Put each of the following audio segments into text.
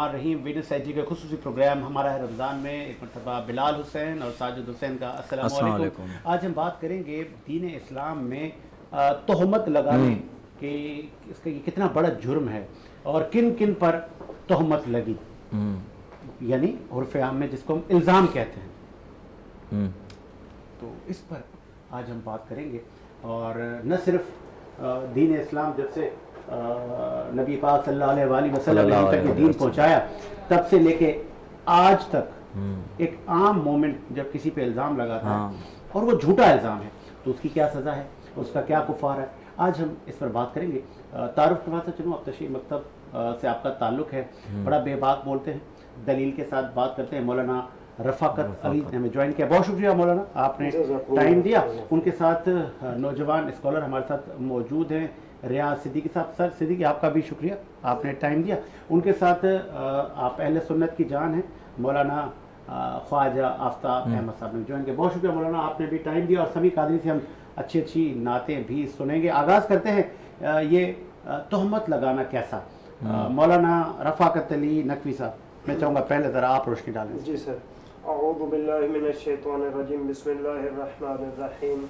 الرحمن الرحیم ویڈیو سیجی کے خصوصی پروگرام ہمارا ہے رمضان میں ایک مرتبہ بلال حسین اور ساجد حسین کا السلام علیکم۔ آج ہم بات کریں گے دین اسلام میں تہمت لگانے کہ اس کا یہ کتنا بڑا جرم ہے اور کن کن پر تہمت لگی، یعنی عرف عام میں جس کو ہم الزام کہتے ہیں، تو اس پر آج ہم بات کریں گے۔ اور نہ صرف دین اسلام جب سے نبی پاک صلی اللہ علیہ وآلہ وسلم نے تک یہ دین پہنچایا تب سے لے کے آج تک ایک عام مومن جب کسی پہ الزام لگاتا ہے اور وہ جھوٹا الزام ہے تو اس کی کیا سزا ہے، اس کا کیا کفار ہے، آج ہم اس پر بات کریں گے۔ تعارف کروا سے چلوں، اب تشریح مکتب سے آپ کا تعلق ہے، بڑا بے باک بولتے ہیں، دلیل کے ساتھ بات کرتے ہیں۔ مولانا رفاقت علی نے ہمیں جوائن کیا، بہت شکریہ مولانا، آپ نے ٹائم دیا۔ ان کے ساتھ نوجوان اسکالر ہمارے ساتھ موجود ہیں، ریاض صدیقی صاحب۔ سر صدیقی آپ کا بھی شکریہ، آپ نے ٹائم دیا۔ ان کے ساتھ آپ اہل سنت کی جان ہیں، مولانا خواجہ آفتاب احمد صاحب نے جوائن کیا، بہت شکریہ مولانا، آپ نے بھی ٹائم دیا۔ اور سبھی قادری سے ہم اچھی اچھی نعتیں بھی سنیں گے۔ آغاز کرتے ہیں یہ تہمت لگانا کیسا۔ مولانا رفاقت علی نقوی صاحب، میں چاہوں گا پہلے ذرا آپ روشنی ڈالیں۔ جی سر، اعوذ باللہ من الشیطان الرجیم، بسم اللہ الرحمن الرحیم،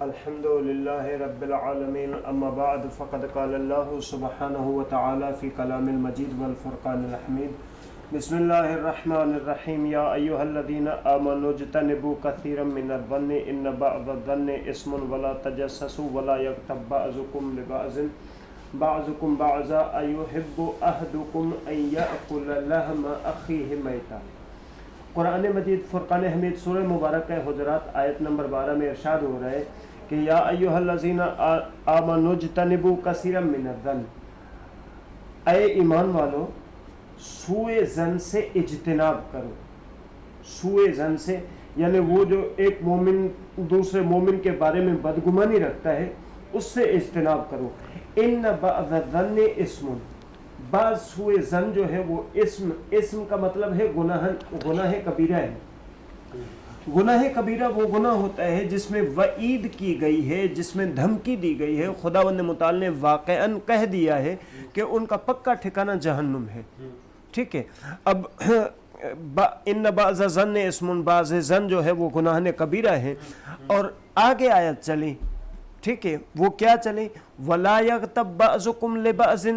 الحمد للہ رب العالمین، اما بعد فقد قال اللہ سبحانہ وتعالی فی کلام المجید والفرقان الحمید، بسم اللہ الرحمن الرحیم، یا ایہا الذین آمنوا اجتنبوا کثیرا من الظن ان بعض الظن اسم ولا تجسسوا ولا یغتب بعضکم لبعض بعضکم بعضا ایحب احدکم ان یأکل لحم اخیہ میتا۔ قرآن مجید فرقان حمید سورہ مبارکہ حجرات آیت نمبر 12 میں ارشاد ہو رہا ہے کہ یا ایھا الذین آمنوا اجتنبوا کثیرا من الظن، اے ایمان والو سوء ظن سے اجتناب کرو۔ سوء ظن سے یعنی وہ جو ایک مومن دوسرے مومن کے بارے میں بدگمانی رکھتا ہے اس سے اجتناب کرو۔ ان بعض الظن اسم، بعض سوء ظن جو ہے وہ اسم کا مطلب ہے گناہ کبیرہ ہے۔ گناہ کبیرہ وہ گناہ ہوتا ہے جس میں وعید کی گئی ہے، جس میں دھمکی دی گئی ہے، خداوند متعال نے واقعاً کہہ دیا ہے کہ ان کا پکا ٹھکانہ جہنم ہے۔ ٹھیک ہے، اب ان بعض ظن اسم، بعض ظن جو ہے وہ گناہ کبیرہ ہے۔ اور آگے آیت چلی، ٹھیک ہے، وہ کیا چلی، ولا یغتب بعضکم لبعض،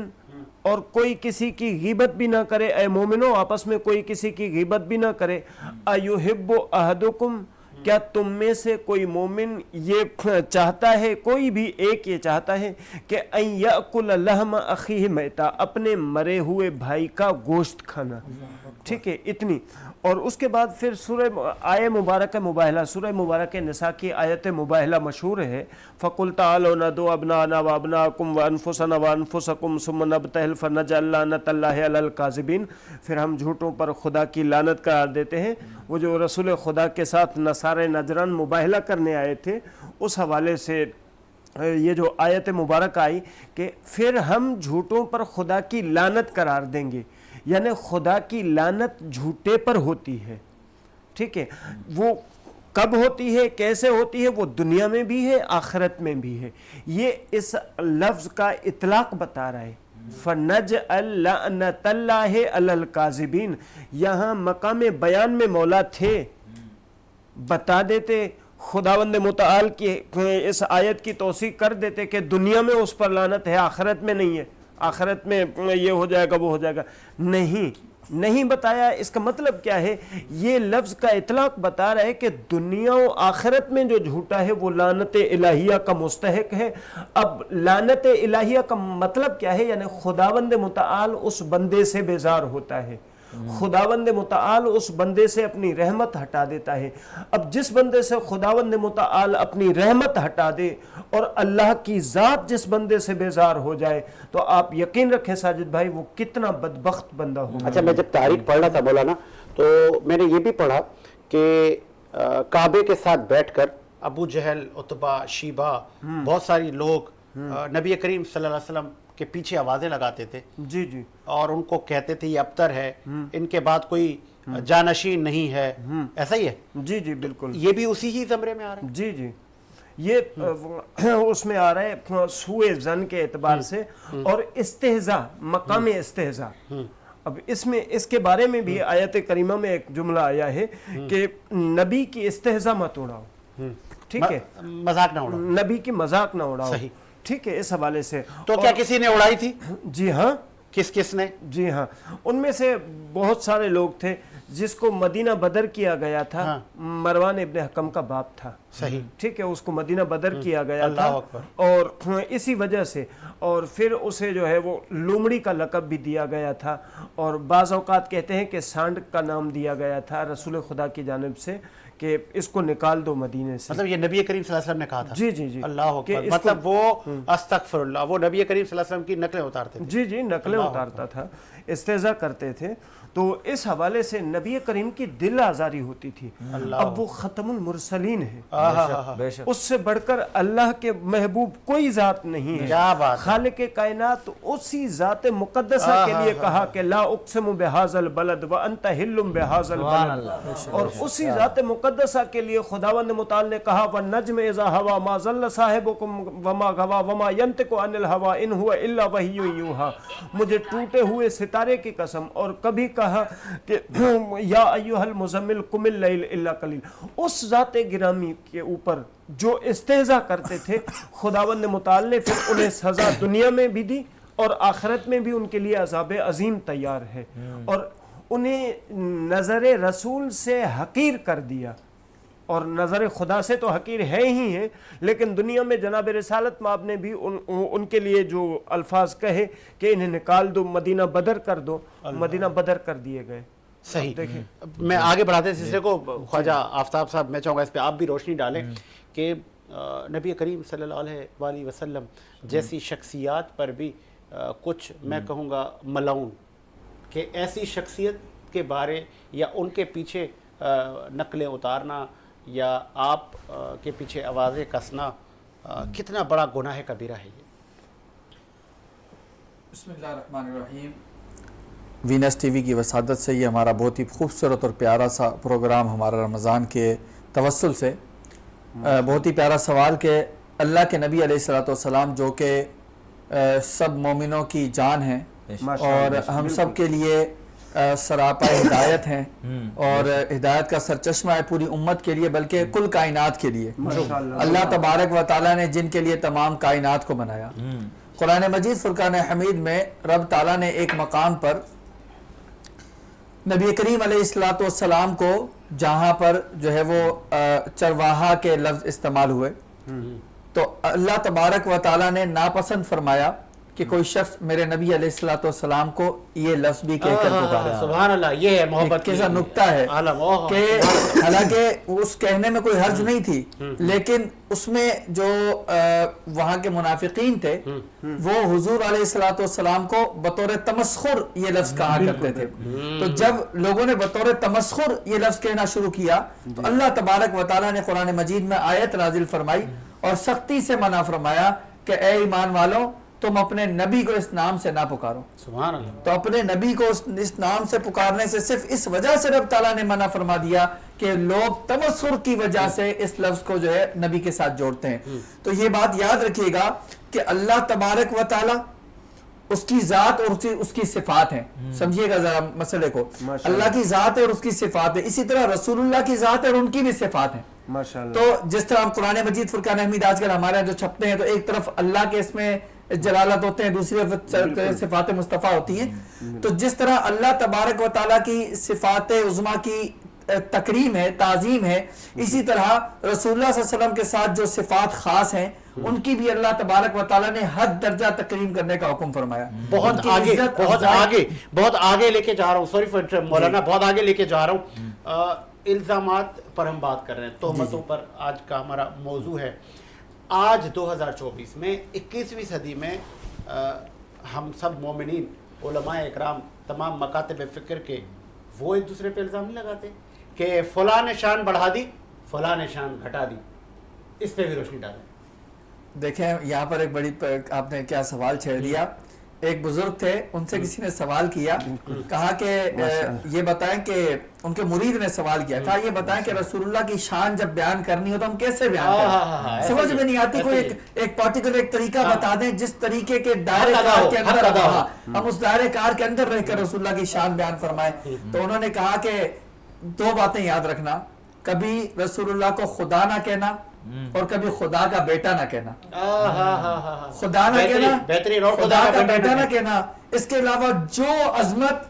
اور کوئی کسی کی غیبت بھی نہ کرے، اے مومنو آپس میں کوئی کسی کی غیبت بھی نہ کرے۔ ایحب احدکم، کیا تم میں سے کوئی مومن یہ چاہتا ہے، کوئی بھی ایک یہ چاہتا ہے کہ ان یأکل لحم اخیہ میتا، اپنے مرے ہوئے بھائی کا گوشت کھانا۔ ٹھیک ہے، اتنی۔ اور اس کے بعد پھر سورہ آیہ مبارکہ مباہلہ، سورہ مبارکہ نساء کی آیت مباہلہ مشہور ہے، فَقُلْ تَعَالَوْا نَدْعُ أَبْنَاءَنَا وَأَبْنَاءَكُمْ وَأَنفُسَنَا وَأَنفُسَكُمْ ثُمَّ نَبْتَهِلْ فَنَجْعَلْ لَعْنَةَ اللَّهِ عَلَى الْكَاذِبِينَ۔ پھر ہم جھوٹوں پر خدا کی لعنت قرار دیتے ہیں۔ وہ جو رسول خدا کے ساتھ نصارہ نجران مباہلہ کرنے آئے تھے، اس حوالے سے یہ جو آیت مبارک آئی کہ پھر ہم جھوٹوں پر خدا کی لعنت قرار دیں گے، یعنی خدا کی لعنت جھوٹے پر ہوتی ہے۔ ٹھیک ہے، وہ کب ہوتی ہے، کیسے ہوتی ہے، وہ دنیا میں بھی ہے، آخرت میں بھی ہے۔ یہ اس لفظ کا اطلاق بتا رہا ہے، فَنَجْعَلْ لَعْنَةَ اللَّهِ عَلَى الْكَاذِبِينَ۔ یہاں مقام بیان میں مولا تھے، بتا دیتے، خداوند متعال کی اس آیت کی توثیق کر دیتے کہ دنیا میں اس پر لعنت ہے، آخرت میں نہیں ہے، آخرت میں یہ ہو جائے گا وہ ہو جائے گا، نہیں بتایا۔ اس کا مطلب کیا ہے، یہ لفظ کا اطلاق بتا رہا ہے کہ دنیا و آخرت میں جو جھوٹا ہے وہ لعنت الہیہ کا مستحق ہے۔ اب لعنت الہیہ کا مطلب کیا ہے، یعنی خداوند متعال اس بندے سے بیزار ہوتا ہے، خداوند متعال اس بندے سے اپنی رحمت ہٹا دیتا ہے۔ اب جس بندے سے خداوند متعال اپنی رحمت ہٹا دے اور اللہ کی ذات جس بندے سے بیزار ہو جائے تو آپ یقین رکھیں ساجد بھائی وہ کتنا بدبخت بندہ ہوگا۔ اچھا، میں جب تاریخ پڑھ رہا تھا مولانا تو میں نے یہ بھی پڑھا کہ کعبے کے ساتھ بیٹھ کر ابو جہل، عتبہ، شیبہ، بہت ساری لوگ نبی کریم صلی اللہ علیہ وسلم کے پیچھے آوازیں لگاتے تھے، جی جی، اور ان کو کہتے تھے یہ ابتر ہے، ان کے بعد کوئی جانشین نہیں ہے، ایسا ہی ہے؟ جی جی بالکل، یہ بھی اسی ہی زمرے میں آ رہا ہے؟ جی جی، یہ اس میں آ رہا ہے سوء ظن کے اعتبار سے، اور استہزاء، مقام استہزاء۔ اب اس میں اس کے بارے میں بھی آیت کریمہ میں ایک جملہ آیا ہے کہ نبی کی استہزاء مت اڑاؤ، ٹھیک ہے، مذاق نہ اڑاؤ، نبی کی مذاق نہ اڑاؤ، صحیح، ٹھیک ہے، اس حوالے سے. تو کیا کسی نے اڑائی تھی؟ جی ہاں، کس نے؟ جی ہاں، ان میں سے بہت سارے لوگ تھے جس کو مدینہ بدر کیا گیا تھا. مروان ابن حکم کا باپ تھا، صحیح، ٹھیک ہے، اس کو مدینہ بدر کیا گیا تھا، اور اسی وجہ سے اور پھر اسے جو ہے وہ لومڑی کا لقب بھی دیا گیا تھا، اور بعض اوقات کہتے ہیں کہ سانڈ کا نام دیا گیا تھا رسول خدا کی جانب سے کہ اس کو نکال دو مدینے سے. مطلب یہ نبی کریم صلی اللہ علیہ وسلم نے کہا تھا؟ جی جی جی، اللہ اکبر. مطلب وہ استغفر اللہ، وہ نبی کریم صلی اللہ علیہ وسلم کی نقلیں اتارتے تھے؟ جی جی، نقلیں اتارتا تھا، استہزاء کرتے تھے. تو اس حوالے سے نبی کریم کی دل آزاری ہوتی تھی. اب وہ ختم المرسلین ہے، اس سے بڑھ کر اللہ کے محبوب کوئی ذات نہیں ہے. خالق کائنات اسی ذات مقدسہ کے لیے کہا کہ لا اقسم بہذا البلد وانت حل بہذا البلد، اور اسی ذات مقدسہ کے لیے خداوند متعال نے کہا والنجم اذا ہوا ما ضل صاحبکم وما غوا وما ینطق عن الہوا ان هو الا وحی یوحی. مجھے ٹوٹے ہوئے ستارے کی قسم، اور کبھی کہا کہ یا ایھا المزمل قم اللیل الا قلیل. اس ذات گرامی کے اوپر جو استہزاء کرتے تھے خداوند متعال نے پھر انہیں سزا دنیا میں بھی دی اور آخرت میں بھی ان کے لیے عذاب عظیم تیار ہے، اور انہیں نظر رسول سے حقیر کر دیا. اور نظر خدا سے تو حقیر ہے ہی ہے، لیکن دنیا میں جناب رسالت مآب نے بھی ان کے لیے جو الفاظ کہے کہ انہیں نکال دو، مدینہ بدر کر دو، مدینہ بدر کر دیے گئے. صحیح. میں آگے بڑھاتے سلسلے کو، خواجہ آفتاب صاحب میں چاہوں گا اس پہ آپ بھی روشنی ڈالیں کہ نبی کریم صلی اللہ علیہ وآلہ وسلم جیسی شخصیات پر بھی کچھ میں کہوں گا ملعون، کہ ایسی شخصیت کے بارے یا ان کے پیچھے نقلیں اتارنا یا آپ کے پیچھے آوازیں کسنا کتنا بڑا گناہ کبیرہ ہے یہ؟ بسم اللہ الرحمن الرحیم. وینس ٹی وی کی وسادت سے یہ ہمارا بہت ہی خوبصورت اور پیارا سا پروگرام ہمارا رمضان کے توسل سے بہت ہی پیارا سوال کہ اللہ کے نبی علیہ الصلوۃ والسلام جو کہ سب مومنوں کی جان ہیں اور ہم سب کے لیے سراپا ہدایت ہیں اور ہدایت کا سرچشمہ ہے پوری امت کے لیے بلکہ کل کائنات کے لیے. اللہ تبارک و تعالیٰ نے جن کے لیے تمام کائنات کو بنایا. قرآن مجید فرقان حمید میں رب تعالیٰ نے ایک مقام پر نبی کریم علیہ الصلوۃ والسلام کو جہاں پر جو ہے وہ چرواہا کے لفظ استعمال ہوئے تو اللہ تبارک و تعالیٰ نے ناپسند فرمایا کہ کوئی شخص میرے نبی علیہ الصلوۃ والسلام کو یہ لفظ بھی کہہ کر پکارے. سبحان اللہ. یہ ہے محبت کیسا نکتہ ہے کہ حالانکہ اس کہنے میں کوئی حرج نہیں تھی، لیکن اس میں جو وہاں کے منافقین تھے وہ حضور علیہ الصلوۃ والسلام کو بطور تمسخر یہ لفظ کہا کرتے تھے. تو جب لوگوں نے بطور تمسخر یہ لفظ کہنا شروع کیا تو اللہ تبارک و تعالیٰ نے قرآن مجید میں آیت نازل فرمائی اور سختی سے منع فرمایا کہ اے ایمان والوں تم اپنے نبی کو اس نام سے نہ پکارو. سبحان اللہ. تو اپنے نبی کو اس نام سے پکارنے سے صرف اس وجہ سے رب تعالیٰ نے منع فرما دیا کہ لوگ تمسخر کی وجہ سے اس لفظ کو جو ہے نبی کے ساتھ جوڑتے ہیں. تو یہ بات یاد رکھیے گا کہ اللہ تبارک و تعالیٰ اس کی ذات اور اس کی صفات ہیں. سمجھیے گا ذرا مسئلے کو. اللہ کی ذات ہے اور اس کی صفات ہے، اسی طرح رسول اللہ کی ذات ہے اور ان کی بھی صفات ہیں. تو جس طرح ہم قرآن مجید فرقان حمید آج کل ہمارے جو چھپتے ہیں تو ایک طرف اللہ کے اس میں جلالت ہوتے ہیں، دوسری طرف صفات مصطفیٰ ہوتی ہیں. تو جس طرح اللہ تبارک و تعالیٰ کی صفات عظمیٰ کی تکریم ہے، تعظیم ہے، اسی طرح رسول اللہ صلی اللہ علیہ وسلم کے ساتھ جو صفات خاص ہیں ان کی بھی اللہ تبارک و تعالیٰ نے حد درجہ تکریم کرنے کا حکم فرمایا. بہت آگے لے کے جا رہا ہوں، سوری فار مولانا، بہت آگے لے کے جا رہا ہوں. الزامات پر ہم بات کر رہے ہیں، تہمتوں پر آج کا ہمارا موضوع ہے. آج 2024 میں 21ویں صدی میں ہم سب مومنین، علماء اکرام، تمام مکاتب فکر کے وہ ایک دوسرے پہ الزام نہیں لگاتے کہ فلاں نے شان بڑھا دی، فلاں نے شان گھٹا دی. اس پہ بھی روشنی ڈالیں. دیکھیں یہاں پر ایک بڑی آپ نے کیا سوال چھیڑ دیا ایک بزرگ تھے, ان سے کسی نے سوال کیا, کہا کہ یہ بتائیں کہ ان کے مرید نے سوال کیا, کہا یہ بتائیں کہ رسول اللہ کی شان جب بیان کرنی ہو تو ہم کیسے بیان کریں, سمجھ میں نہیں آتی, کوئی ایک پارٹیکولر ایک طریقہ بتا دیں جس طریقے کے دائرے کار کے اندر ہم اس دائرے کار کے اندر رہ کر رسول اللہ کی شان بیان فرمائیں. تو انہوں نے کہا کہ 2 باتیں یاد رکھنا, کبھی رسول اللہ کو خدا نہ کہنا اور کبھی خدا کا بیٹا نہ کہنا, خدا نہ کہنا, خدا کا بیٹا نہ کہنا. اس کے علاوہ جو عظمت,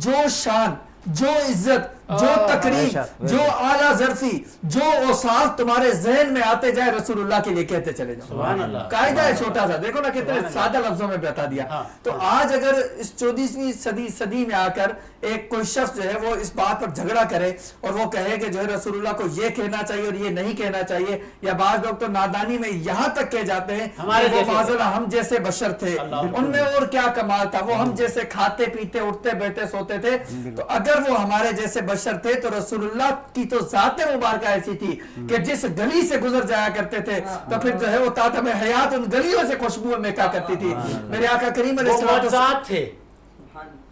جو شان, جو عزت, جو تقریب, جو اعلیٰ ظرفی, جو اوصاف تمہارے ذہن میں آتے جائے رسول اللہ کے لیے کہتے چلے جاؤ. قاعدہ ہے چھوٹا سا, دیکھو نا کتنے سادہ لفظوں میں بتا دیا. تو آج اگر اس 14ویں صدی میں آ کر ایک کوئی شخص جو ہے وہ اس بات پر جھگڑا کرے اور وہ کہے کہ جو ہے رسول اللہ کو یہ کہنا چاہیے اور یہ نہیں کہنا چاہیے, یا بعض لوگ تو نادانی میں یہاں تک کہہ جاتے ہیں وہ معذرا ہم جیسے بشر تھے, ان میں اور کیا کمال تھا, وہ ہم جیسے کھاتے پیتے اٹھتے بیٹھتے سوتے تھے. تو اگر وہ ہمارے جیسے بشر تھے تو رسول اللہ کی تو ذات مبارکہ ایسی تھی کہ جس گلی سے گزر جایا کرتے تھے تو پھر جو ہے وہ تاتم حیات ان گلیوں سے خوشبو میں کیا کرتی تھی. میرے آقا کریم علیہ السلام تھے.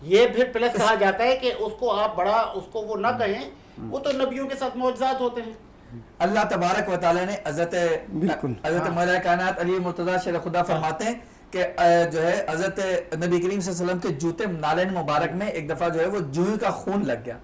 یہ پھر پلس کہا جاتا ہے کہ اس کو آپ بڑا اس کو وہ نہ کہیں, وہ تو نبیوں کے ساتھ معجزات ہوتے ہیں. اللہ تبارک و تعالی نے حضرت مولا کائنات علی مرتضیٰ شیخ خدا فرماتے ہیں کہ جو ہے حضرت نبی کریم صلی اللہ علیہ وسلم کے جوتے نالین مبارک میں ایک دفعہ جو ہے وہ جوئیں کا خون لگ گیا,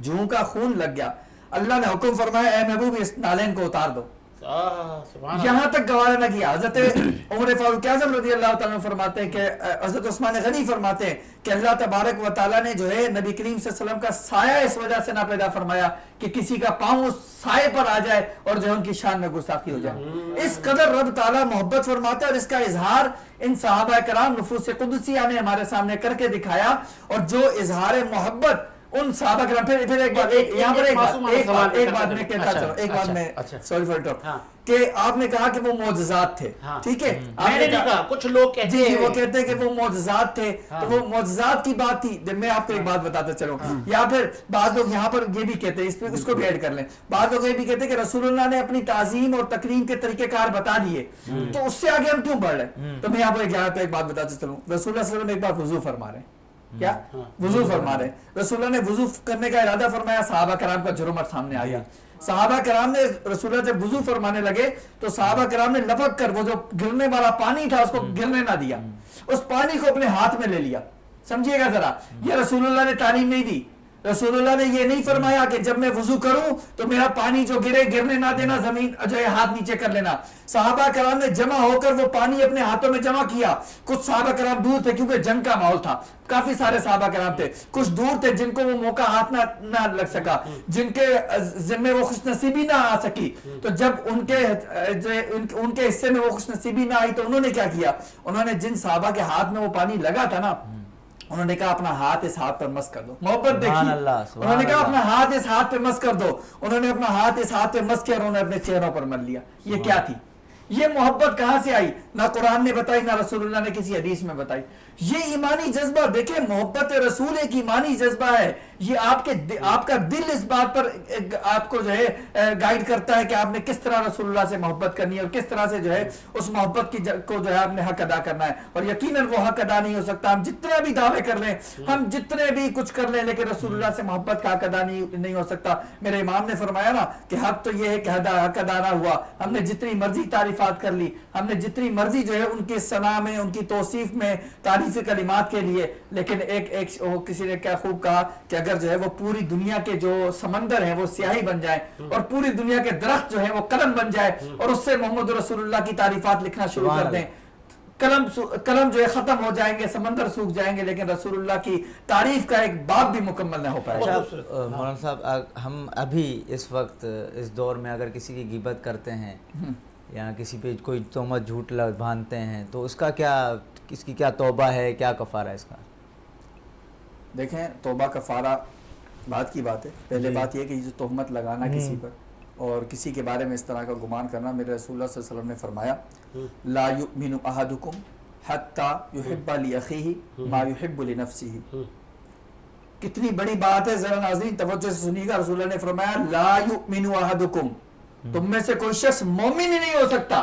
جوؤں کا خون لگ گیا. اللہ نے حکم فرمایا اے محبوب اس نالین کو اتار دو, یہاں تک گوارا نہ کیا. حضرت عمر فاروق اعظم رضی اللہ تعالیٰ فرماتے ہیں کہ حضرت عثمان غنی فرماتے ہیں کہ اللہ تبارک و تعالیٰ نے جو ہے نبی کریم صلی اللہ علیہ وسلم کا سایہ اس وجہ سے نہ پیدا فرمایا کہ کسی کا پاؤں اس سائے پر آ جائے اور جو ان کی شان میں گستاخی ہو جائے. اس قدر رب تعالیٰ محبت فرماتا ہے, اور اس کا اظہار ان صحابہ کرام نفوس قدسیہ نے ہمارے سامنے کر کے دکھایا. اور جو اظہار محبت ان صحابہ کرام, پھر ایک بات یہاں پر ایک بات میں کہتا چلو, ایک بات میں سوری فار ٹاک, کہ آپ نے کہا کہ وہ معجزات تھے, ٹھیک ہے, میں نے نہیں کہا, کچھ لوگ کہتے ہیں وہ کہتے ہیں کہ وہ معجزات تھے, تو وہ معجزات کی بات تھی. میں آپ کو ایک بات بتاتا چلوں, یا پھر بعض لوگ یہاں پر یہ بھی کہتے ہیں, اس کو بھی ایڈ کر لیں, بعض لوگ یہ بھی کہتے ہیں کہ رسول اللہ نے اپنی تعظیم اور تکریم کے طریقہ کار بتا دیے, تو اس سے آگے ہم کیوں بڑھ رہے ہیں. تو میں آپ کو ایک بات بتاتا چلوں, رسول اللہ صلی اللہ علیہ وسلم ایک بار وضو فرما رہے ہیں, کیا وضو فرما رہے ہیں, رسول اللہ نے وضو کرنے کا ارادہ فرمایا, صحابہ کرام کا جرمٹ سامنے آ گیا. صحابہ کرام نے رسول اللہ جب وضو فرمانے لگے تو صحابہ کرام نے لپک کر وہ جو گرنے والا پانی تھا اس کو گرنے نہ دیا, اس پانی کو اپنے ہاتھ میں لے لیا. سمجھیے گا ذرا, یہ رسول اللہ نے تعلیم نہیں دی. رسول اللہ نے یہ نہیں فرمایا کہ جب میں وضو کروں تو میرا پانی جو گرنے نہ دینا, زمین جو ہے ہاتھ نیچے کر لینا. صحابہ کرام نے جمع ہو کر وہ پانی اپنے ہاتھوں میں جمع کیا. کچھ صحابہ کرام دور تھے کیونکہ جنگ کا ماحول تھا, کافی سارے صحابہ کرام تھے, کچھ دور تھے جن کو وہ موقع ہاتھ نہ لگ سکا, جن کے ذمے وہ خوش نصیبی نہ آ سکی. تو جب ان کے حصے میں وہ خوش نصیبی نہ آئی تو انہوں نے کیا کیا, انہوں نے جن صحابہ کے ہاتھ میں وہ پانی لگا تھا نا, انہوں نے کہا اپنا ہاتھ اس ہاتھ پر مس کر دو. محبت دیکھیے, انہوں نے کہا اپنا ہاتھ اس ہاتھ پہ مس کر دو. انہوں نے اپنا ہاتھ اس ہاتھ پہ مس کیا اور انہوں نے اپنے چہروں پر مل لیا. یہ کیا تھی, یہ محبت کہاں سے آئی؟ نہ قرآن نے بتائی, نہ رسول اللہ نے کسی حدیث میں بتائی. یہ ایمانی جذبہ دیکھیں, محبت رسول ایک ایمانی جذبہ ہے. یہ آپ کا دل اس بات پر آپ کو جو ہے گائیڈ کرتا ہے کہ آپ نے کس طرح رسول اللہ سے محبت کرنی ہے اور کس طرح سے جو ہے اس محبت کو جو ہے آپ نے حق ادا کرنا ہے. اور یقیناً وہ حق ادا نہیں ہو سکتا, ہم جتنے بھی دعوے کر لیں, ہم جتنے بھی کچھ کر لیں, لیکن رسول اللہ سے محبت کا حق ادا نہیں ہو سکتا. میرے امام نے فرمایا نا کہ حق تو یہ ہے کہ حق ادا نہ ہوا. ہم نے جتنی مرضی تعریفات کر لی, ہم نے جتنی مرضی جو ہے ان کی ثنا میں, ان کی توصیف میں تعریف کلمات کے لیے, لیکن کسی نے کیا خوب کہا کہ اگر جو ہے وہ پوری دنیا کے جو سمندر ہیں وہ سیاہی بن جائے اور پوری دنیا کے درخت جو ہے وہ قلم بن جائے اور اس سے محمد رسول اللہ کی تعریفات لکھنا شروع کر دیں, قلم جو ہے ختم ہو جائیں گے, سمندر سوکھ جائیں گے, لیکن رسول اللہ کی تعریف کا ایک باب بھی مکمل نہ ہو پائے. مولانا صاحب, ہم ابھی اس وقت اس دور میں اگر کسی کی غیبت کرتے ہیں یا کسی پہ کوئی تہمت جھوٹ باندھتے ہیں تو اس کی کیا توبہ ہے, کیا کفارہ ہے اس کا؟ دیکھیں, توبہ کفارہ بات کی بات ہے. پہلے بات یہ کہ جو تہمت لگانا کسی پر اور کسی کے بارے میں اس طرح کا گمان کرنا, میرے رسول اللہ صلی اللہ علیہ وسلم نے فرمایا لا یؤمن احدکم حتی یحب لأخیہ ما یحب لنفسہ. کتنی بڑی بات ہے, ذرا ناظرین توجہ سے سنیے گا. رسول اللہ نے فرمایا لا یؤمن احدکم, تم میں سے کوئی شخص مومن ہی نہیں ہو سکتا.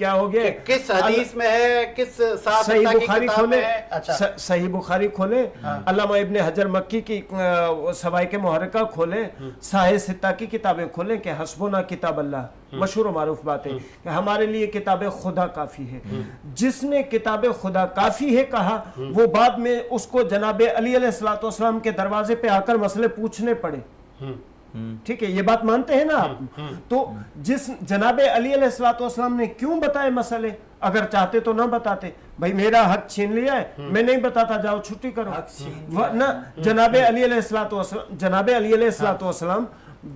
کیا ہو گیا؟ کس حدیث میں ہے، کس صحیح بخاری کھولے، اچھا صحیح بخاری کھولے، علامہ ابن حجر مکی کی سوائق محرکہ کھولیں، صحیح ستہ کی کتابیں کھولیں کہ حسبنا کتاب اللہ، مشہور و معروف بات ہے کہ ہمارے لیے کتاب خدا کافی ہے۔ جس نے کتاب خدا کافی ہے کہا، وہ بعد میں اس کو جناب علی علیہ السلام کے دروازے پہ آ کر مسئلے پوچھنے پڑے، ٹھیک ہے، یہ بات مانتے ہیں نا آپ؟ تو جس جناب علی علیہ السلام نے کیوں بتائے مسئلے؟ اگر چاہتے تو نہ بتاتے، بھائی میرا حق چھین لیا ہے، میں نہیں بتاتا، جاؤ چھٹی کرو، ورنہ جناب علی علیہ السلام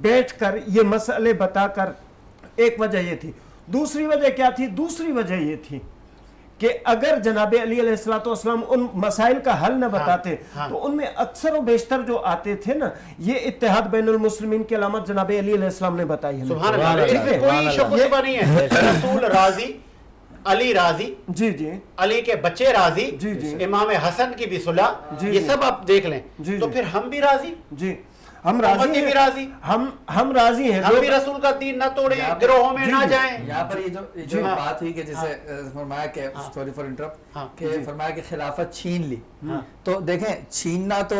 بیٹھ کر یہ مسئلے بتا کر، ایک وجہ یہ تھی۔ دوسری وجہ کیا تھی؟ دوسری وجہ یہ تھی کہ اگر جناب علی علیہ السلام ان مسائل کا حل نہ بتاتے تو ان میں اکثر و بیشتر جو آتے تھے نا، یہ اتحاد بین المسلمین کی علامت جناب علی علیہ السلام نے بتائی ہے۔ سبحان اللہ، کوئی شک و شبہ نہیں ہے، رسول راضی، علی راضی، جی جی، علی کے بچے راضی، جی جی، امام حسن کی بھی صلح، یہ سب آپ دیکھ لیں، تو پھر ہم بھی راضی، جی ہم راضی ہیں، ہم راضی ہیں، ہم بھی رسول کا دین نہ توڑیں، گروہوں میں نہ جائیں۔ یہاں پر یہ جو بات ہوئی کہ جیسے فرمایا کہ سوری فار انٹرپٹ، کہ فرمایا کہ خلافت چھین لی، تو دیکھیں چھیننا تو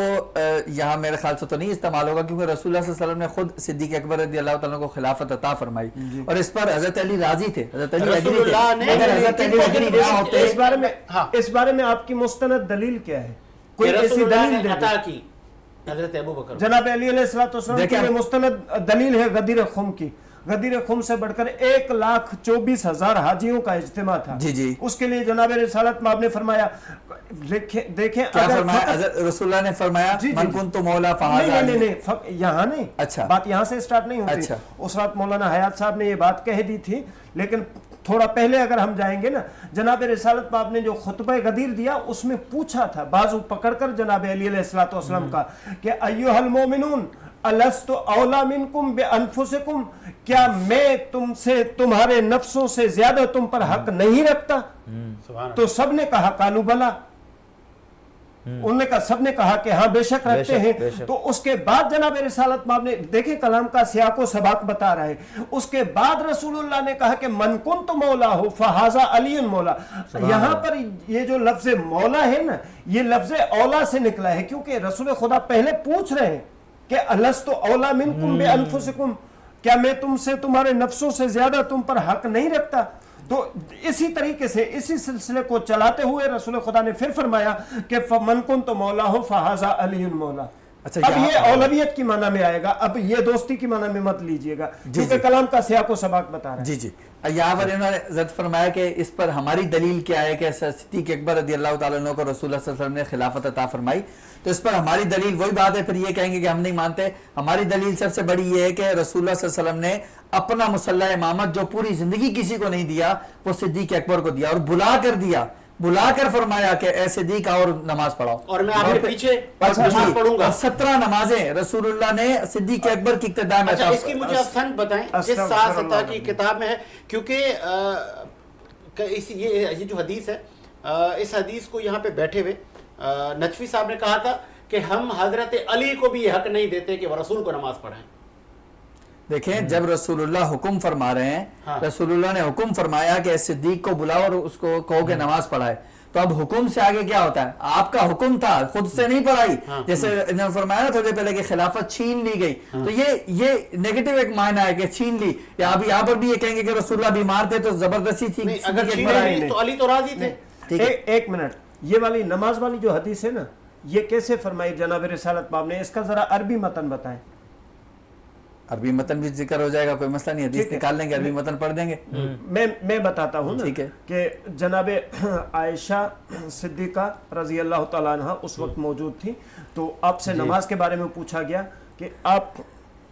یہاں میرے خیال سے تو نہیں استعمال ہوگا، کیونکہ رسول اللہ صلی اللہ علیہ وسلم نے خود صدیق اکبر رضی اللہ تعالیٰ کو خلافت عطا فرمائی، اور اس پر حضرت علی راضی تھے، حضرت علی اگری تھے۔ اگر حضرت علی اگری نہ ہوتے، اس بارے میں آپ کی مستند دلیل کیا ہے؟ کوئی رسول ایسی اللہ دلیل نے دے عطا کی حضرت ابو بکر، جناب علی علیہ السلام کی مستند دلیل ہے غدیر خم کی۔ غدیر خم سے بڑھ کر 1,24,000 حاجیوں کا اجتماع تھا، جی جی، اس کے لیے جناب رسالت مآب نے فرمایا، دیکھیں کیا فرمایا رسول اللہ نے فرمایا؟ من کنت مولا فہذا، نہیں یہاں نہیں، اچھا بات یہاں سے سٹارٹ نہیں ہوتی، اس رات مولانا حیات صاحب نے یہ بات کہہ دی تھی، لیکن تھوڑا پہلے اگر ہم جائیں گے نا، جناب رسالت مآب نے جو خطبہ غدیر دیا اس میں پوچھا تھا بازو پکڑ کر جناب علی علیہ السلام کا کہ ایھا المومنون الست اولا منکم بانفسکم، کیا میں تم سے تمہارے نفسوں سے زیادہ تم پر حق نہیں رکھتا؟ تو سب نے کہا قالوا بلا، انہوں نے کہا، سب نے کہا کہ ہاں بے شک رکھتے ہیں۔ تو اس کے بعد جناب رسالت مآب نے، دیکھیں کلام کا سیاق و سباق بتا رہا ہے، اس کے بعد رسول اللہ نے کہا کہ من کنت مولا ہو فہذا علی مولا۔ یہاں پر یہ جو لفظ مولا ہے نا، یہ لفظ اولا سے نکلا ہے، کیونکہ رسول خدا پہلے پوچھ رہے ہیں کہ الست اولا منکم بانفسکم، کیا میں تم سے تمہارے نفسوں سے زیادہ تم پر حق نہیں رکھتا؟ تو اسی طریقے سے اسی سلسلے کو چلاتے ہوئے رسول خدا نے پھر فرمایا کہ فمن کنت مولا ہو فہذا علی مولا۔ اب یہ اولویت کی معنی میں آئے گا، اب یہ دوستی کی معنی میں مت لیجئے گا، کیونکہ کلام کا سیاق و سباق بتا رہا ہے۔ جی جی، یہاں پر انہوں نے ذکر فرمایا کہ اس پر ہماری دلیل کیا ہے کہ صدیق اکبر رضی اللہ تعالیٰ عنہ کو رسول اللہ صلی اللہ علیہ وسلم نے خلافت عطا فرمائی، تو اس پر ہماری دلیل وہی بات ہے، پھر یہ کہیں گے کہ ہم نہیں مانتے۔ ہماری دلیل سب سے بڑی یہ ہے کہ رسول اللہ صلی اللہ علیہ وسلم نے اپنا مسلح امامت جو پوری زندگی کسی کو نہیں دیا، وہ صدیق اکبر کو دیا، اور بلا کر دیا، بلا کر فرمایا کہ اے صدیق اور نماز پڑھاؤ، اور میں آپ کے پیچھے نماز پڑھوں گا۔ 17 نمازیں رسول اللہ نے صدیق اکبر کی اقتداء میں۔ اچھا، اس کی مجھے آپ سند بتائیں، جس ساتھ کی کتاب میں ہے، کیونکہ یہ جو حدیث ہے، اس حدیث کو یہاں پہ بیٹھے ہوئے نجفی صاحب نے کہا تھا کہ ہم حضرت علی کو بھی یہ حق نہیں دیتے کہ وہ رسول کو نماز پڑھائیں۔ دیکھیں، جب رسول اللہ حکم فرما رہے ہیں، رسول اللہ نے حکم فرمایا کہ صدیق کو بلاؤ اور اس کو کہو کہ نماز پڑھائے، تو اب حکم سے آگے کیا ہوتا ہے؟ آپ کا حکم تھا، خود سے نہیں پڑھائی، جیسے انہوں نے فرمایا نا تھوڑے پہلے کہ خلافت چھین لی گئی، تو یہ نیگیٹو ایک معنی ہے کہ چھین لی، یا اب یہاں پر بھی یہ کہیں گے کہ رسول اللہ بیمار تھے تو زبردستی تھی، اگر چھین لی تو علی تو راضی تھے۔ ایک منٹ، یہ والی نماز والی جو حدیث ہے نا، یہ کیسے فرمائی جناب رسالت مآب نے؟ اس کا ذرا عربی متن بتائیں۔ عربی متن بھی ذکر ہو جائے گا، کوئی مسئلہ نہیں، حدیث نکال لیں گے، عربی متن پڑھ دیں گے۔ میں بتاتا ہوں نا کہ جناب عائشہ صدیقہ رضی اللہ تعالیٰ عنہ اس وقت موجود تھی، تو آپ سے نماز کے بارے میں پوچھا گیا کہ آپ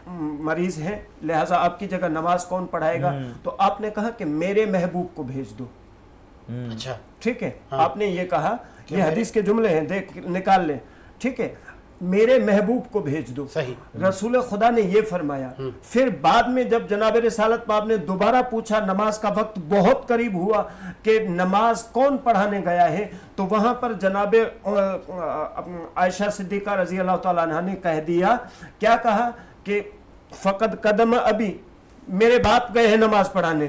مریض ہیں، لہٰذا آپ کی جگہ نماز کون پڑھائے گا؟ تو آپ نے کہا کہ میرے محبوب کو بھیج دو۔ اچھا، ٹھیک ہے، آپ نے یہ کہا، یہ حدیث کے جملے ہیں، دیکھ نکال لیں، ٹھیک ہے، میرے محبوب کو بھیج دو۔ صحیح، رسول خدا نے یہ فرمایا۔ پھر بعد میں جب جناب رسالت مآب نے دوبارہ پوچھا، نماز کا وقت بہت قریب ہوا کہ نماز کون پڑھانے گیا ہے، تو وہاں پر جناب عائشہ صدیقہ رضی اللہ تعالیٰ عنہ نے کہہ دیا، کیا کہا کہ فقد قدم ابی، میرے باپ گئے ہیں نماز پڑھانے۔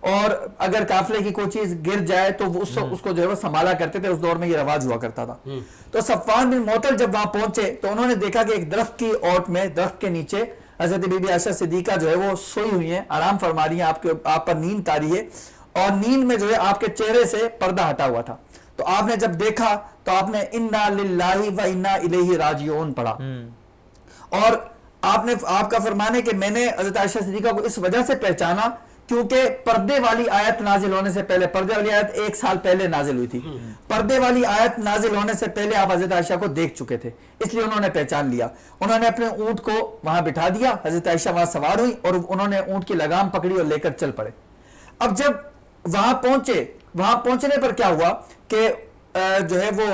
اور اگر قافلے کی کوئی چیز گر جائے تو وہ اس کو جو ہے وہ سنبھالا کرتے تھے. اس دور میں یہ رواج ہوا کرتا تھا. تو صفوان بن معطل جب وہاں پہنچے تو انہوں نے دیکھا کہ ایک درخت کی اوٹ میں, درخت کے نیچے حضرت بی بی عائشہ صدیقہ جو ہے وہ سوئی ہوئی ہیں, آرام فرما رہی ہیں, آپ پر نیند طاری ہے, اور نیند میں جو ہے آپ کے چہرے سے پردہ ہٹا ہوا تھا. تو آپ نے جب دیکھا تو آپ نے انا للہ و انا الیہ راجعون پڑھا, اور آپ کا فرمان ہے کہ میں نے حضرت عائشہ صدیقہ کو اس وجہ سے پہچانا کیونکہ پردے والی آیت نازل ہونے سے پہلے, پردے والی آیت 1 سال پہلے نازل ہوئی تھی, پردے والی آیت نازل ہونے سے پہلے آپ حضرت عائشہ کو دیکھ چکے تھے, اس لیے انہوں نے پہچان لیا. انہوں نے اپنے اونٹ کو وہاں بٹھا دیا, حضرت عائشہ وہاں سوار ہوئی اور انہوں نے اونٹ کی لگام پکڑی اور لے کر چل پڑے. اب جب وہاں پہنچے, وہاں پہنچنے پر کیا ہوا کہ جو ہے وہ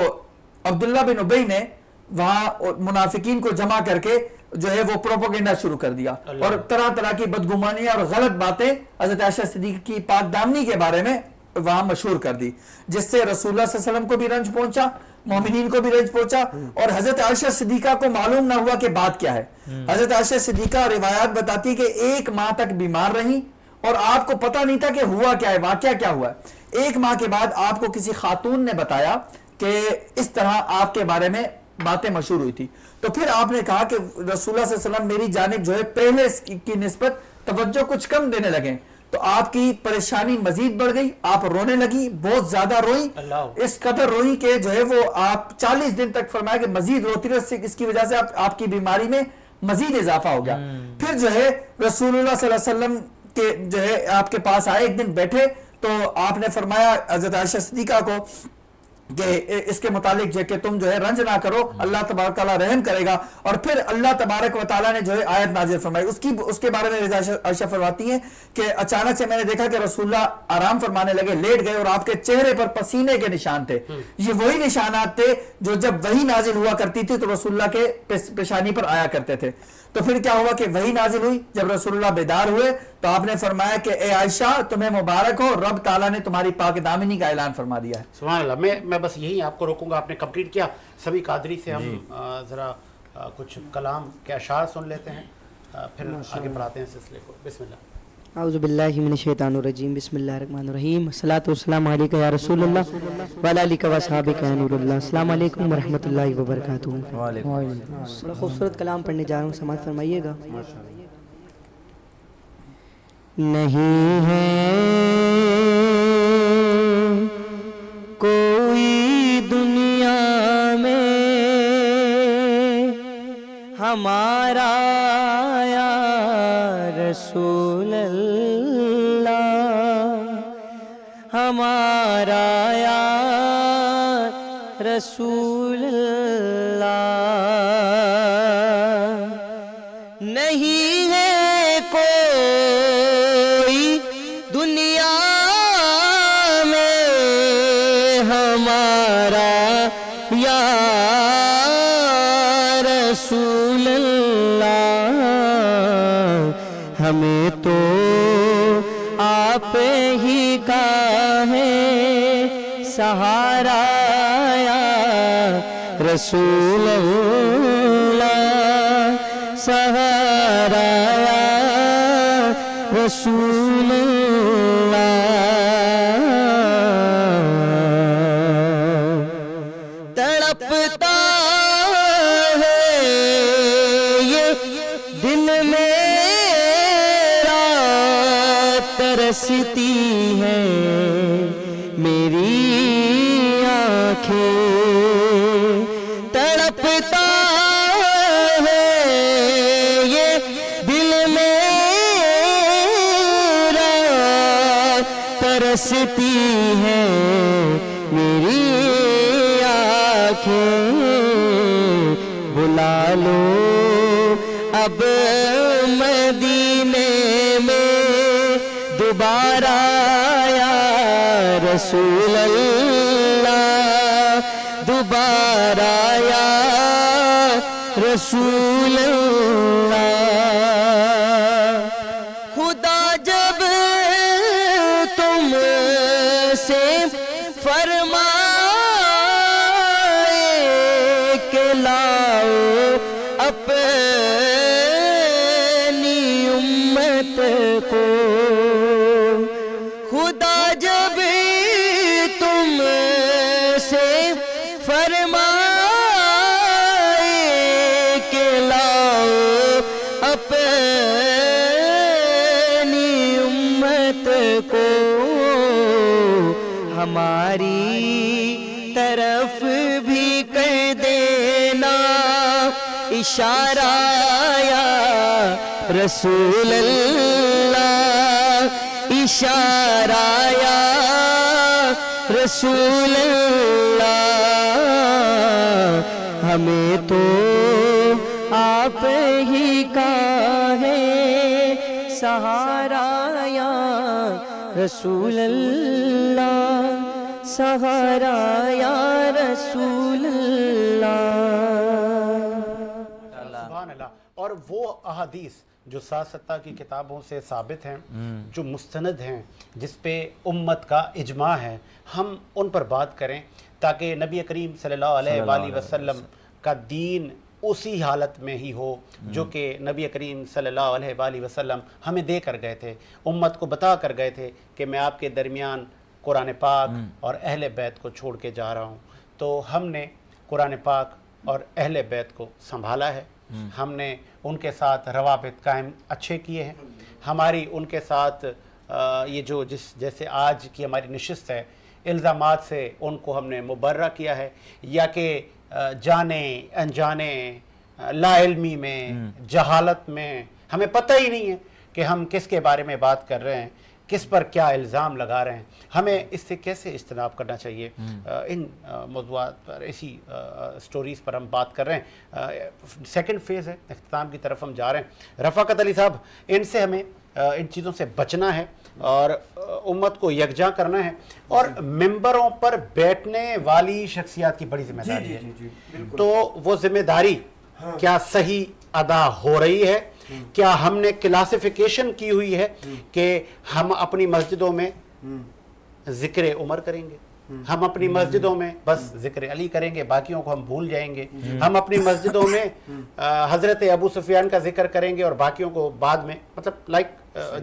عبداللہ بن ابی نے وہاں منافقین کو جمع کر کے جو ہے وہ پروپیگنڈا شروع کر دیا اور طرح طرح کی بدگمانیاں اور غلط باتیں حضرت عائشہ صدیقہ کی پاک دامنی کے بارے میں وہاں مشہور کر دی, جس سے رسول اللہ صلی اللہ علیہ وسلم کو بھی رنج پہنچا, مومنین کو بھی رنج پہنچا, اور حضرت عائشہ صدیقہ کو معلوم نہ ہوا کہ بات کیا ہے. حضرت عائشہ صدیقہ روایات بتاتی کہ 1 ماہ تک بیمار رہیں اور آپ کو پتہ نہیں تھا کہ ہوا کیا ہے, واقعہ کیا ہوا ہے. 1 ماہ کے بعد آپ کو کسی خاتون نے بتایا کہ اس طرح آپ کے بارے میں باتیں مشہور ہوئی تھی. تو پھر آپ نے کہا کہ رسول اللہ صلی اللہ علیہ وسلم میری جانب جو ہے پہلے کی نسبت توجہ کچھ کم دینے لگے, تو آپ کی پریشانی مزید بڑھ گئی, آپ رونے لگی, بہت زیادہ روئی, اس قدر روئی کہ جو ہے وہ آپ 40 دن تک فرمایا کہ مزید روتی رہی, اس کی وجہ سے آپ کی بیماری میں مزید اضافہ ہو گیا. پھر جو ہے رسول اللہ صلی اللہ علیہ وسلم کے جو ہے آپ کے پاس آئے, ایک دن بیٹھے تو آپ نے فرمایا حضرت عائشہ صدیقہ کو کہ اس کے متعلق جو کہ تم جو ہے رنج نہ کرو, اللہ تبارک تعالیٰ رحم کرے گا. اور پھر اللہ تبارک و تعالیٰ نے جو ہے آیت نازل فرمائی. اس کے بارے میں عائشہ فرماتی ہیں کہ اچانک سے میں نے دیکھا کہ رسول اللہ آرام فرمانے لگے, لیٹ گئے, اور آپ کے چہرے پر پسینے کے نشان تھے. یہ وہی نشانات تھے جو جب وحی نازل ہوا کرتی تھی تو رسول اللہ کے پیشانی پر آیا کرتے تھے. تو پھر کیا ہوا کہ وحی نازل ہوئی, جب رسول اللہ بیدار ہوئے تو آپ نے فرمایا کہ اے عائشہ تمہیں مبارک ہو, رب تعالیٰ نے تمہاری پاک دامنی کا اعلان فرما دیا ہے. سبحان اللہ. میں بس یہی آپ کو روکوں گا, آپ نے کمپلیٹ کیا. سبھی قادری سے ہم ذرا کچھ کلام کے اشعار سن لیتے ہیں, پھر آگے بڑھاتے ہیں سلسلے کو. بسم اللہ. اعوذ باللہ من الشیطان الرجیم, بسم اللہ الرحمن الرحیم. الصلاۃ والسلام علیک یا رسول اللہ وعلی آلک و اصحابک یا نور اللہ. السلام علیکم ورحمۃ اللہ وبرکاتہ. بڑا خوبصورت کلام پڑھنے جا رہا ہوں, سماعت فرمائیے گا. نہیں ہے کوئی دنیا میں ہمارا یا رسول اللہ, ہمارا یا رسول اللہ. نہیں ہے کوئی دنیا میں ہمارا یا رسول اللہ, ہمیں تو آپ ہی کا ہے سہارا یا رسول اللہ, سہارا یا رسول اللہ. تڑپتا ہے یہ دل میرا, ترستی ہے میری آنکھیں, تڑپتا ہے یہ دل میرا, ترستی ہے میری آنکھیں. بلا لو اب مدینے میں دوبارہ یا رسول اللہ, دوبارہ یا رسول اللہ. خدا جب تم سے فرمائے کہ لاؤ اپنی امت کو, ہماری طرف بھی کر دینا اشارہ یا رسول اللہ، اشارہ یا رسول اللہ، ہمیں تو آپ ہی کا ہے سہارا یا رسول اللہ، سہارا یا رسول اللہ۔ سبحان اللہ۔ اور وہ احادیث جو 7 کی کتابوں سے ثابت ہیں، جو مستند ہیں، جس پہ امت کا اجماع ہے، ہم ان پر بات کریں تاکہ نبی کریم صلی اللہ علیہ وآلہ وسلم کا دین اسی حالت میں ہی ہو جو کہ نبی کریم صلی اللہ علیہ وآلہ وسلم ہمیں دے کر گئے تھے، امت کو بتا کر گئے تھے کہ میں آپ کے درمیان قرآن پاک اور اہل بیت کو چھوڑ کے جا رہا ہوں۔ تو ہم نے قرآن پاک اور اہل بیت کو سنبھالا ہے، ہم نے ان کے ساتھ روابط قائم اچھے کیے ہیں، ہماری ان کے ساتھ یہ جو جیسے آج کی ہماری نشست ہے، الزامات سے ان کو ہم نے مبرہ کیا ہے، یا کہ جانے انجانے لا علمی میں جہالت میں ہمیں پتہ ہی نہیں ہے کہ ہم کس کے بارے میں بات کر رہے ہیں، کس پر کیا الزام لگا رہے ہیں، ہمیں اس سے کیسے اجتناب کرنا چاہیے۔ ان موضوعات پر، اسی سٹوریز پر ہم بات کر رہے ہیں۔ سیکنڈ فیز ہے، اختتام کی طرف ہم جا رہے ہیں۔ رفاقت علی صاحب، ان سے ہمیں ان چیزوں سے بچنا ہے اور امت کو یکجا کرنا ہے، اور ممبروں پر بیٹھنے والی شخصیات کی بڑی ذمہ داری ہے، تو وہ ذمہ داری کیا صحیح ادا ہو رہی ہے؟ کیا ہم نے کلاسیفیکیشن کی ہوئی ہے کہ ہم اپنی مسجدوں میں ذکر عمر کریں گے، ہم اپنی مسجدوں میں بس ذکر علی کریں گے، باقیوں کو ہم بھول جائیں گے، ہم اپنی مسجدوں میں حضرت ابو سفیان کا ذکر کریں گے اور باقیوں کو بعد میں، مطلب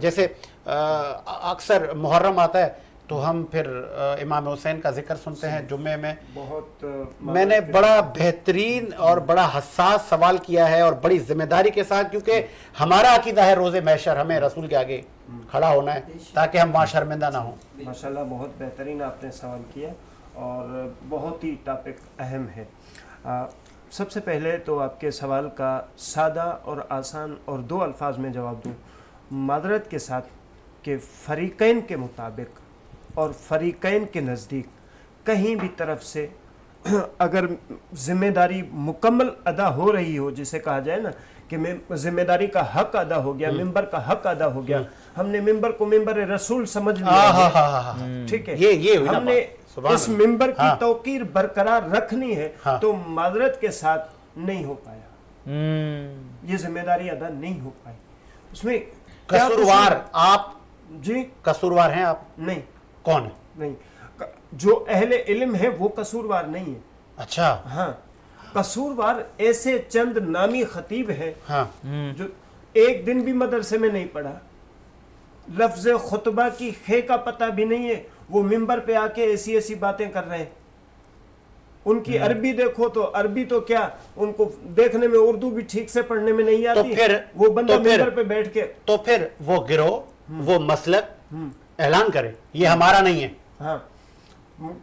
جیسے اکثر محرم آتا ہے تو ہم پھر امام حسین کا ذکر سنتے ہیں جمعے میں۔ بہت میں نے بڑا بہترین اور بڑا حساس سوال کیا ہے اور بڑی ذمہ داری کے ساتھ، کیونکہ ہمارا عقیدہ ہے روز محشر ہمیں رسول کے آگے کھڑا ہونا ہے تاکہ ہم وہاں شرمندہ نہ ہوں۔ ماشاءاللہ بہت بہترین آپ نے سوال کیا اور بہت ہی ٹاپک اہم ہے۔ سب سے پہلے تو آپ کے سوال کا سادہ اور آسان اور 2 الفاظ میں جواب دوں، معذرت کے ساتھ، کہ فریقین کے مطابق اور فریقین کے نزدیک کہیں بھی طرف سے اگر ذمہ داری مکمل ادا ہو رہی ہو، جسے کہا جائے نا کہ ذمہ داری کا حق ادا ہو گیا، ممبر کا حق ادا ہو گیا، ہم نے ممبر کو ممبر رسول سمجھ لیا، ٹھیک ہے، ہم نے اس ممبر کی توقیر برقرار رکھنی ہے، تو معذرت کے ساتھ نہیں ہو پایا، یہ ذمہ داری ادا نہیں ہو پائی۔ اس میں قصوروار آپ؟ جی قصوروار ہیں آپ؟ نہیں۔ کون ہے؟ نہیں، جو اہل علم ہے وہ قصوروار نہیں ہے۔ اچھا، ہاں، قصوروار ایسے چند نامی خطیب ہیں جو ایک دن بھی مدرسے میں نہیں پڑھا، لفظ خطبہ کی خے کا پتہ بھی نہیں ہے، وہ ممبر پہ آ کے ایسی ایسی باتیں کر رہے ہیں۔ ان کی عربی دیکھو تو عربی تو کیا، ان کو دیکھنے میں اردو بھی ٹھیک سے پڑھنے میں نہیں آتی، وہ بندہ ممبر پہ بیٹھ کے تو پھر وہ گروہ، وہ مسلک اعلان کرے یہ ہمارا نہیں ہے۔ ہاں،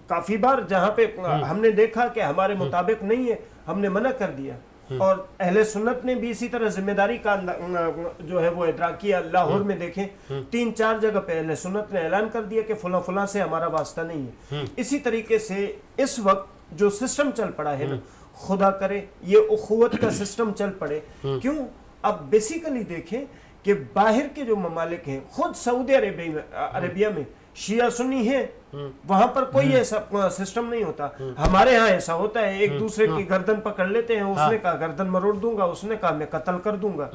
کافی بار جہاں پہ ہم نے دیکھا کہ ہمارے مطابق نہیں ہے، ہم نے منع کر دیا، اور اہل سنت نے بھی اسی طرح ذمہ داری کا جو ہے وہ ادراک کیا۔ لاہور میں دیکھیں 3-4 جگہ پہ اہل سنت نے اعلان کر دیا کہ فلاں فلاں سے ہمارا واسطہ نہیں ہے۔ اسی طریقے سے اس وقت جو سسٹم چل پڑا ہے نا، خدا کرے یہ اخوت کا سسٹم چل پڑے، کیوں؟ اب بیسیکلی دیکھیں کہ باہر کے جو ممالک ہیں، خود سعودی عربیہ میں شیعہ سنی ہیں، وہاں پر کوئی ایسا سسٹم نہیں ہوتا۔ ہمارے ہاں ایسا ہوتا ہے، ایک دوسرے کی گردن پکڑ لیتے ہیں، اس نے کہا گردن مروڑ دوں گا، اس نے کہا میں قتل کر دوں گا۔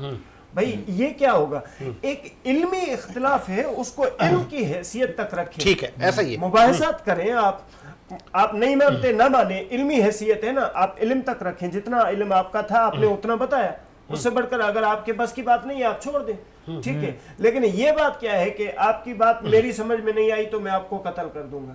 بھائی یہ کیا ہوگا؟ ایک علمی اختلاف ہے، اس کو علم کی حیثیت تک رکھیں، ٹھیک ہے، ایسا ہی ہے، مباحثات کریں، آپ نہیں مانتے نہ مانیں، علمی حیثیت ہے نا، آپ علم تک رکھیں، جتنا علم آپ کا تھا آپ نے اتنا بتایا، اس سے بڑھ کر اگر آپ کے بس کی بات نہیں ہے آپ چھوڑ دیں، ٹھیک ہے۔ لیکن یہ بات کیا ہے کہ آپ کی بات میری سمجھ میں نہیں آئی تو میں آپ کو قتل کر دوں گا،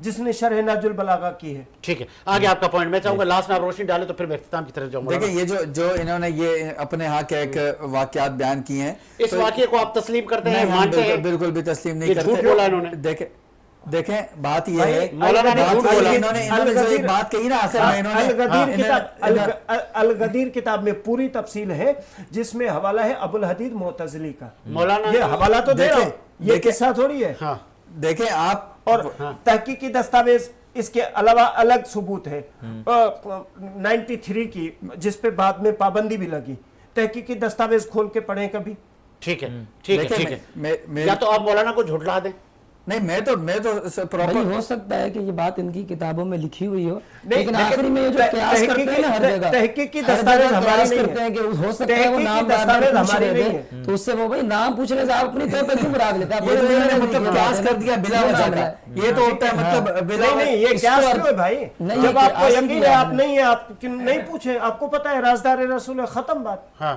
جس نے شرح نہج البلاغہ کی ہے. ٹھیک ہے, آگے آپ کا پوائنٹ. میں چاہوں گا لاسٹ میں آپ روشنی ڈالیں تو پھر میں اختتام کی طرف جاؤں گا. دیکھیں یہ جو انہوں نے یہ اپنے ہاں کے ایک واقعات بیان کیے ہیں, اس واقعے کو آپ تسلیم کرتے ہیں, مانتے ہیں؟ بالکل بھی تسلیم نہیں یہ جھوٹ بولا انہوں نے. دیکھیں بات یہ ہے, مولانا نے جھوٹ بولا. انہوں نے جو ایک بات کہی نا آخر میں, انہوں نے الغدیر کتاب میں پوری تفصیل ہے جس میں حوالہ ہے ابو الحدید معتزلی کا. مولانا یہ حوالہ تو دے رہا ہوں, یہ قصہ تھوڑی ہے. دیکھیں آپ, اور تحقیقی دستاویز اس کے علاوہ الگ ثبوت ہے 93 کی, جس پہ بعد میں پابندی بھی لگی. تحقیقی دستاویز کھول کے پڑھیں کبھی. ٹھیک ہے, ٹھیک ہے, ٹھیک ہے. یا تو آپ مولانا کو جھٹلا دیں. نہیں, میں تو پراپر ہو سکتا ہے کہ یہ بات ان کی کتابوں میں لکھی ہوئی ہو, لیکن آخری میں یہ جو قیاس کرتے ہیں نا ہر جگہ, تحقیقی دستاویز ہماری نہیں کرتے ہیں کہ ہو سکتا ہے وہ نام دستاویز ہمارے نہیں ہے, تو اس سے وہ بھائی نام پوچھنے سے آپ اپنی طور پر کیوں مراد لیتے ہیں؟ یہ تو انہوں نے مطلب قیاس کر دیا بلا وجہ کا, یہ تو ہوتا ہے مطلب بلا. نہیں, یہ قیاس کیوں ہے بھائی؟ جب آپ کو یقین ہے آپ نہیں ہے, آپ نہیں پوچھیں, آپ کو پتا ہے رازدار رسول ہے, ختم بات. ہاں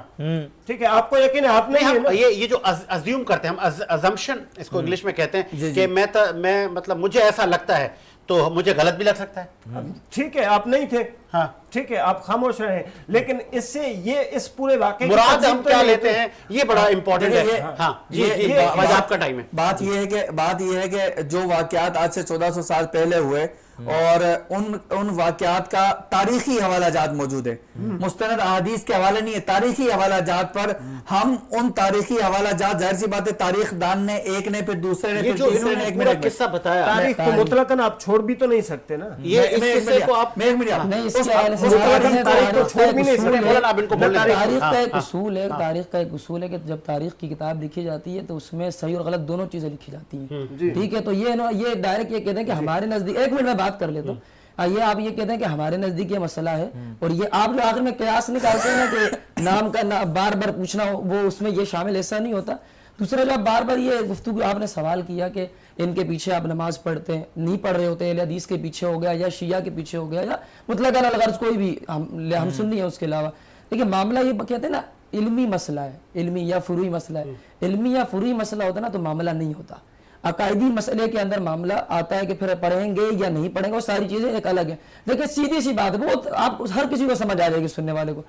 ٹھیک ہے, آپ کو یقین ہے آپ نہیں ہے. یہ جو ازیوم کرتے ہیں ہم, ازمپشن اس کو انگلش میں کہتے ہیں, کہ میں مطلب مجھے ایسا لگتا ہے تو مجھے غلط بھی لگ سکتا ہے. ٹھیک ہے, آپ نہیں تھے, ہاں ٹھیک ہے, آپ خاموش رہے, لیکن اس سے یہ اس پورے واقعے مراد ہم کیا لیتے ہیں یہ بڑا امپورٹنٹ ہے. ہاں جی, آپ کا ٹائم ہے. بات یہ ہے کہ جو واقعات آج سے 1400 سال پہلے ہوئے اور ان واقعات کا تاریخی حوالہ جات موجود ہے, مستند احادیث کے حوالے نہیں ہے, تاریخی حوالہ جات پر ہم ان تاریخی حوالہ جات, ظاہر سی بات ہے تاریخ دان نے ایک نے پھر دوسرے نے پھر تیسرے نے, ایک پورا قصہ بتایا, تاریخ کو مطلقاً آپ چھوڑ بھی تو نہیں سکتے نا. یہ اس قصے کو آپ نہیں, تاریخ کا ایک اصول ہے, تاریخ کا ایک اصول ہے کہ جب تاریخ کی کتاب لکھی جاتی ہے تو اس میں صحیح اور غلط دونوں چیزیں لکھی جاتی ہیں. ٹھیک ہے, تو یہ ڈائریکٹ یہ کہتے ہیں کہ ہمارے نزدیک, ایک منٹ میں بات کر لیتا ہوں, یہ آپ یہ کہتے ہیں کہ ہمارے نزدیک یہ مسئلہ ہے, اور یہ آپ جو آخر میں قیاس نکالتے ہیں نا کہ نام کا بار بار پوچھنا وہ اس میں یہ شامل, ایسا نہیں ہوتا. دوسرا جب بار بار یہ گفتگو آپ نے سوال کیا کہ ان کے پیچھے آپ نماز پڑھتے ہیں, نہیں پڑھ رہے ہوتے, یا حدیث کے پیچھے ہو گیا, یا شیعہ کے پیچھے ہو گیا, یا مطلق الغرض کوئی بھی ہم سننی ہے اس کے علاوہ. دیکھیں معاملہ یہ کہتے ہیں نا علمی مسئلہ ہے, علمی یا فروعی مسئلہ ہے. علمی یا فروعی مسئلہ ہوتا نا تو معاملہ نہیں ہوتا. عقائدی مسئلے کے اندر معاملہ آتا ہے کہ پھر پڑھیں گے یا نہیں پڑھیں گے, وہ ساری چیزیں ایک الگ ہیں. دیکھیں سیدھی سی بات ہے, وہ آپ ہر کسی کو سمجھ آ جائے گی سننے والے کو.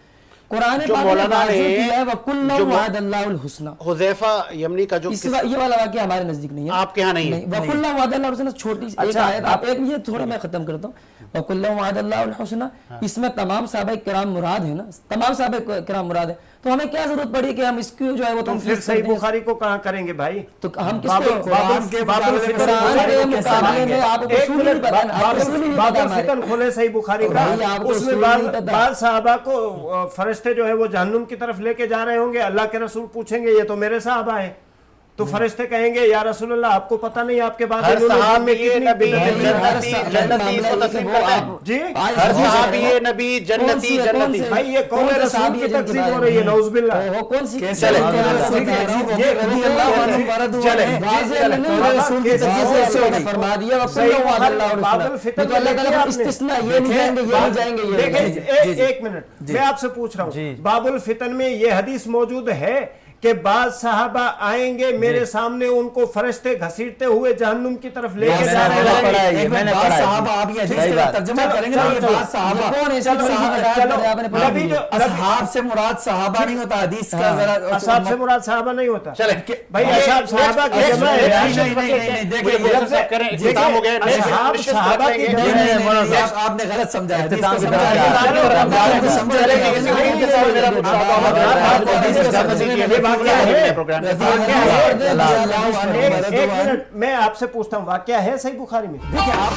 قرآن پاک نے واضح کیا ہے وَكُلًّا وَعَدَ اللَّهُ الْحُسْنَى. حذیفہ یمنی کا جو یہ والا واقعہ ہمارے نزدیک نہیں ہے, آپ کے ہاں نہیں ہے. وَكُلًّا وَعَدَ اللَّهُ الْحُسْنَى چھوٹی سی ایک آیت, آپ ایک یہ تھوڑا میں ختم کرتا ہوں. وَكُلًّا وَعَدَ اللَّهُ الْحُسْنَى, اس میں تمام صحابہ کرام مراد ہیں نا, تمام صحابہ کرام مراد ہیں, تو ہمیں کیا ضرورت پڑی کہ ہم اس کی جو ہے وہ تم پھر صحیح بخاری کو کہاں کریں گے بھائی؟ تو ہم کس کو قرآن کے مقابلے میں آپ کو اصول نہیں پتا نا, باب الفتن کھولے صحیح بخاری کا, اس میں بعض صحابہ کو فرشتے جو ہے وہ جہنم کی طرف لے کے جا رہے ہوں گے, اللہ کے رسول پوچھیں گے یہ تو میرے صحابہ ہیں, تو فرشتے کہیں گے یا رسول اللہ آپ کو پتہ نہیں آپ کے بعد ہر صحابی نبی جنتی جنتی اس کو تسلیم کرتا ہے جی, ہر صحابی نبی جنتی جنتی. بھائی یہ قول رسول کی تکذیب ہو رہی ہے, نعوذ باللہ. وہ کون سی چلے فرما دیا استثناء, یہ نہیں جائیں گے, یہ نہیں جائیں گے. دیکھیں ایک منٹ, میں آپ سے پوچھ رہا ہوں, باب الفتن میں یہ حدیث موجود ہے کہ بعض صحابہ آئیں گے میرے سامنے, ان کو فرشتے گھسیٹتے ہوئے جہنم کی طرف لے کے جا رہے ہیں. میں نے پڑھا صحابہ, آپ یہ حدیث کا ترجمہ کریں گے, یہ بعض صحابہ کون ایسا نبی جو اصحاب سے مراد صحابہ نہیں ہوتا, حدیث کا ذرا اصحاب سے مراد صحابہ نہیں ہوتا. چلے بھائی اصحاب صحابہ کی جمع ہے, صحابہ کی آپ نے غلط سمجھا ہے. میں آپ سے پوچھتا ہوں واقعہ ہے صحیح بخاری میں؟ دیکھیں آپ